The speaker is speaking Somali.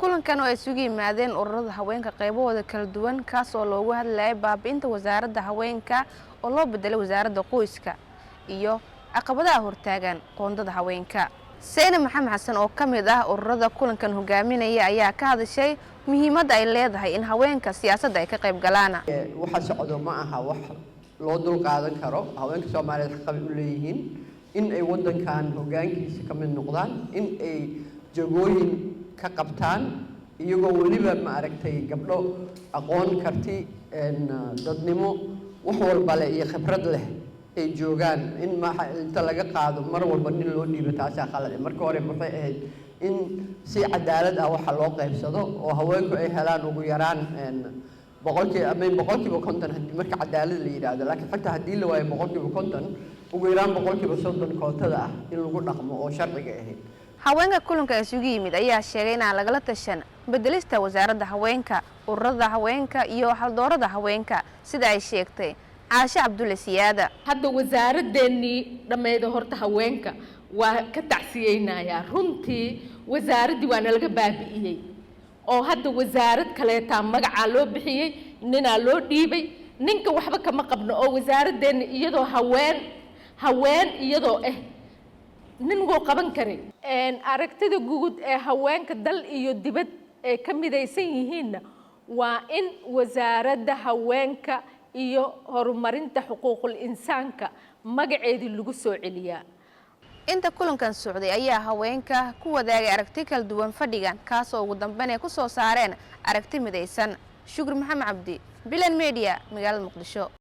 kulankan oo ay isugu yimaadeen ururada haweenka qaybahooda kala duwan kaas oo loogu hadlayay baabi'inta wasaaradda haweenka oo loo bedelay wasaaradda qoyska iyo caqabadaha hortaagan qoondada haweenka. Seyna Maxamed Xasan oo kamid ah ururada kulankan hogaaminaya ayaa ka hadashay muhiimadda ay leedahay in haweenka siyaasadda ay ka qayb galaan. waxa socdo ma aha wax loo dul qaadan karo. haweenka Soomaaliyeed xaq u leeyihiin in ay wadankan hoggaankiisa ka mid noqdaan, in ay jagooyin ka qabtaan iyagoo waliba ma aragtay gabdho aqoon karti dadnimo wax walba leh iyo khibrad leh ay joogaan, in inta laga qaado mar walba nin loo dhiibo taas khalad. marka hore waxay ahayd in si cadaalad ah waxa loo qaybsado oo haweenku ay helaan ugu yaraan boqolkiiba 50 hadii marka cadaalad la yiraahdo, laakiin xataa hadii la waayo boqolkiiba 50 ugu yaraan boqolkiiba 30 kootada ah in lagu dhaqmo oo sharciga ahayd. haweenka kulanka isugu yimid ayaa sheegay in aan lagala tashan bedelista wasaaradda haweenka, ururada haweenka iyo haldoorada haweenka sida ay sheegtay Caasha Cabdulle Siyaada. hadda wasaaraddeennii dhammeed horta haweenka waa ka tacsiyeynaya runtii wasaaraddii waana laga baabi'iyey oo hadda wasaarad kaleeta magaca loo bixiyey ninaa loo dhiibay ninka waxba kama qabno oo wasaaraddeennii iyadoo haween iyadoo nin wuu qaban karay aragtida guud ee haweenka dal iyo dibad ee ka midaysan yihiinna waa in wasaaradda haweenka iyo horumarinta xuquuqul insaanka magaceedii lagu soo celiyaa. inta kulankan socday ayaa haweenka ku wadaagay aragti kala duwan fadhigan kaas oo ugu dambeyn ay ku soo saareen aragti midaysan. Shukri Maxamed Cabdi, Bilan Media, magaalada Muqdisho.